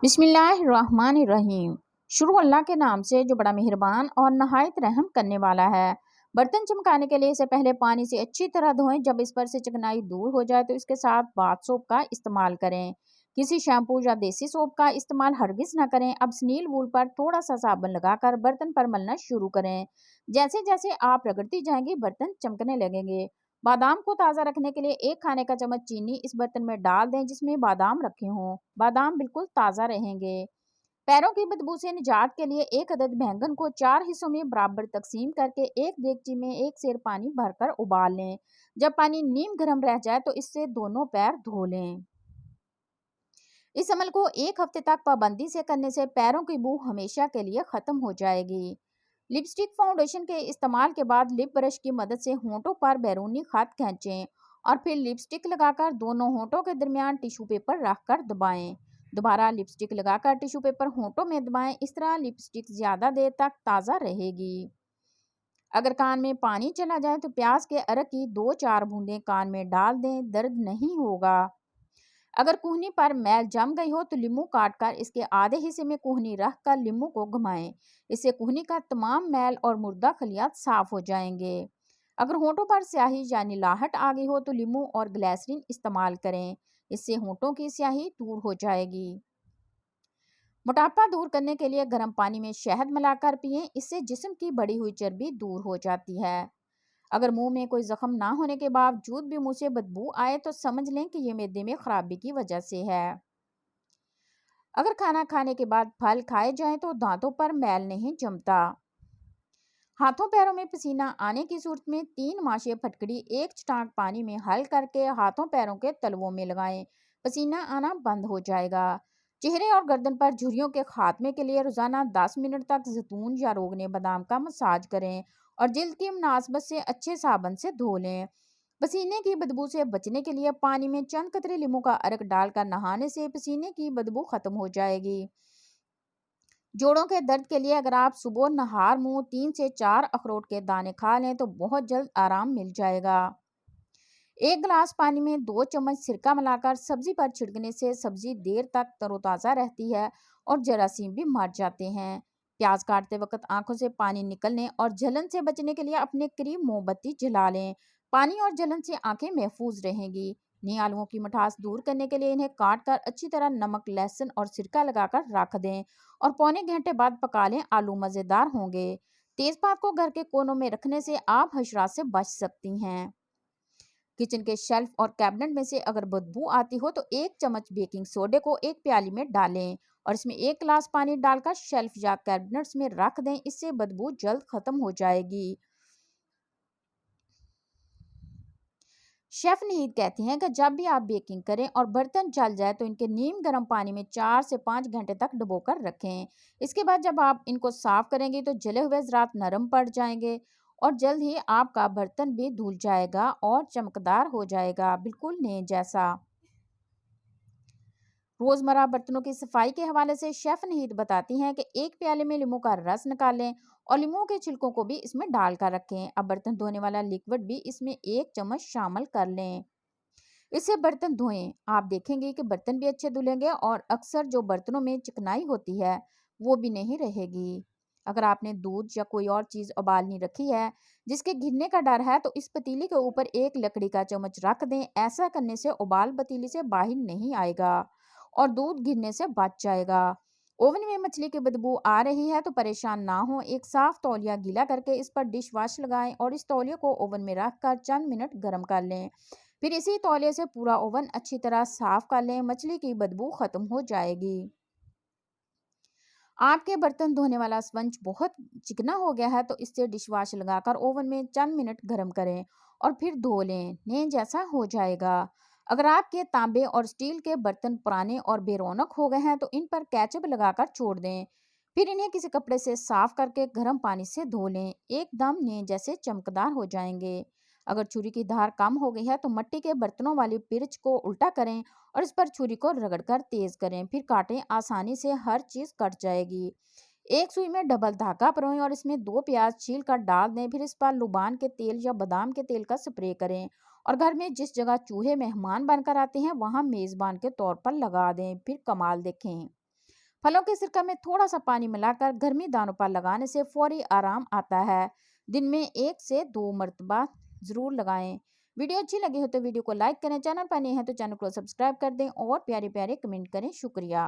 बिस्मिल्लाहिर्रहमानिर्रहीम। शुरू अल्लाह के नाम से जो बड़ा मेहरबान और नहायत रहम करने वाला है। बर्तन चमकाने के लिए इसे पहले पानी से अच्छी तरह धोएं। जब इस पर से चिकनाई दूर हो जाए तो इसके साथ बाथ सोप का इस्तेमाल करें। किसी शैम्पू या देसी सोप का इस्तेमाल हरगिज ना करें। अब स्नील वूल पर थोड़ा सा साबुन लगाकर बर्तन पर मलना शुरू करें। जैसे जैसे आप रगड़ती जाएंगी बर्तन चमकने लगेंगे। बादाम को ताज़ा रखने के लिए एक खाने का चम्मच चीनी इस बर्तन में डाल दें जिसमें बादाम रखे हों। बादाम बिल्कुल ताज़ा रहेंगे। पैरों की बदबू से निजात के लिए एक अदद बैंगन को 4 हिस्सों में बराबर तकसीम करके एक देगची में एक सेर पानी भरकर उबाल लें। जब पानी नीम गर्म रह जाए तो इससे दोनों पैर धो लें। इस अमल को एक हफ्ते तक पाबंदी से करने से पैरों की बू हमेशा के लिए खत्म हो जाएगी। लिपस्टिक फाउंडेशन के इस्तेमाल के बाद लिप ब्रश की मदद से होंठों पर बैरूनी खत खींचें और फिर लिपस्टिक लगाकर दोनों होंठों के दरमियान टिश्यू पेपर रखकर दबाएं। दोबारा लिपस्टिक लगाकर टिश्यू पेपर होंठों में दबाएं। इस तरह लिपस्टिक ज्यादा देर तक ताज़ा रहेगी। अगर कान में पानी चला जाए तो प्याज के अरक की 2-4 बूंदें कान में डाल दें, दर्द नहीं होगा। अगर कुहनी पर मैल जम गई हो तो लींबू काट कर इसके आधे हिस्से में कुहनी रख कर लींबू को घुमाएं। इससे कुहनी का तमाम मैल और मुर्दा खलियात साफ हो जाएंगे। अगर होंठों पर स्याही या नीलाहट आ गई हो तो लींबू और ग्लिसरीन इस्तेमाल करें। इससे होंठों की स्याही दूर हो जाएगी। मोटापा दूर करने के लिए गर्म पानी में शहद मिलाकर पिएं। इससे जिस्म की बढ़ी हुई चर्बी दूर हो जाती है। अगर मुंह में कोई जख्म ना होने के बावजूद भी मुंह से बदबू आए तो समझ लें कि ये मैदे में खराबी की वजह से है। अगर खाना खाने के बाद फल खाए जाएं तो दांतों पर मैल नहीं जमता। हाथों पैरों में पसीना आने की सूरत में 3 माशे फटकड़ी एक छटाक पानी में हल करके हाथों पैरों के तलवों में लगाएं। पसीना आना बंद हो जाएगा। चेहरे और गर्दन पर झुर्रियों के खात्मे के लिए रोजाना 10 मिनट तक जैतून या रोगने बादाम का मसाज करें और जिल्द की मुनासबत से अच्छे साबुन से धो लें। पसीने की बदबू से बचने के लिए पानी में चंद कतरे लींबू का अर्क डालकर नहाने से पसीने की बदबू खत्म हो जाएगी। जोड़ों के दर्द के लिए अगर आप सुबह नहार मुंह 3 से 4 अखरोट के दाने खा लें तो बहुत जल्द आराम मिल जाएगा। एक गिलास पानी में 2 चम्मच सिरका मिलाकर सब्जी पर छिड़कने से सब्जी देर तक तरोताज़ा रहती है और जरासीम भी मर जाते हैं। प्याज काटते वक्त आंखों से पानी निकलने और जलन से बचने के लिए अपने करीब मोमबत्ती जला लें। पानी और जलन से आंखें महफूज रहेंगी। नए आलूओं की मिठास दूर करने के लिए इन्हें काट कर अच्छी तरह नमक, लहसुन और सिरका लगाकर रख दें और पौने घंटे बाद पका लें। आलू मज़ेदार होंगे। तेजपात को घर के कोनों में रखने से आप हशरात से बच सकती हैं। किचन के शेल्फ और कैबिनेट में से अगर बदबू आती हो तो 1 चम्मच बेकिंग सोडे को एक प्याली में डालें और इसमें 1 गिलास पानी डालकर शेल्फ या कैबिनेट्स में रख दें। इससे बदबू जल्द खत्म हो जाएगी। शेफ नीद कहती हैं कि जब भी आप बेकिंग करें और बर्तन जल जाए तो इनके नीम गर्म पानी में 4 से 5 घंटे तक डुबोकर रखें। इसके बाद जब आप इनको साफ करेंगे तो जले हुए ज़रात नरम पड़ जाएंगे और जल्द ही आपका बर्तन भी धुल जाएगा और चमकदार हो जाएगा, बिल्कुल नए जैसा। रोजमर्रा बर्तनों की सफाई के हवाले से शेफ नीद बताती हैं कि 1 प्याले में लींबू का रस निकालें और लींबू के छिलकों को भी इसमें डालकर रखें। अब बर्तन धोने वाला लिक्विड भी इसमें 1 चम्मच शामिल कर लें। इससे बर्तन धोएं। आप देखेंगे कि बर्तन भी अच्छे धुलेंगे और अक्सर जो बर्तनों में चिकनाई होती है वो भी नहीं रहेगी। अगर आपने दूध या कोई और चीज़ उबालनी रखी है जिसके गिरने का डर है तो इस पतीली के ऊपर एक लकड़ी का चम्मच रख दें। ऐसा करने से उबाल पतीली से बाहर नहीं आएगा और दूध गिरने से बच जाएगा। ओवन में मछली की बदबू आ रही है तो परेशान ना हो। एक साफ तौलिया गीला करके इस पर डिश वॉश लगाएं और इस तौलिया को ओवन में रख कर चंद मिनट गर्म कर लें। फिर इसी तौलिए से पूरा ओवन अच्छी तरह साफ कर लें। मछली की बदबू खत्म हो जाएगी। आपके बर्तन धोने वाला स्पंज बहुत चिकना हो गया है तो इससे डिश वॉश लगाकर ओवन में चंद मिनट गर्म करें और फिर धो लें। नए जैसा हो जाएगा। अगर आपके तांबे और स्टील के बर्तन पुराने और बेरौनक हो गए हैं तो इन पर केचप लगाकर छोड़ दें। फिर इन्हें किसी कपड़े से साफ करके गर्म पानी से धो लें। एकदम नए जैसे चमकदार हो जाएंगे। अगर छुरी की धार कम हो गई है तो मिट्टी के बर्तनों वाली पिर्च को उल्टा करें और इस पर छुरी को रगड़कर तेज करें। फिर काटें। आसानी से हर चीज़ कट जाएगी। एक सुई में डबल धागा परोएं और इसमें 2 प्याज छील कर डाल दें। फिर इस पर लुबान के तेल या बादाम के तेल का स्प्रे करें और घर में जिस जगह चूहे मेहमान बनकर आते हैं वहां मेज़बान के तौर पर लगा दें। फिर कमाल देखें। फलों के सिरका में थोड़ा सा पानी मिलाकर गर्मी दानों पर लगाने से फौरी आराम आता है। दिन में 1 से 2 मरतबा ज़रूर लगाएं। वीडियो अच्छी लगी हो तो वीडियो को लाइक करें, चैनल पर नए हैं तो चैनल को सब्सक्राइब कर दें और प्यारे प्यारे कमेंट करें। शुक्रिया।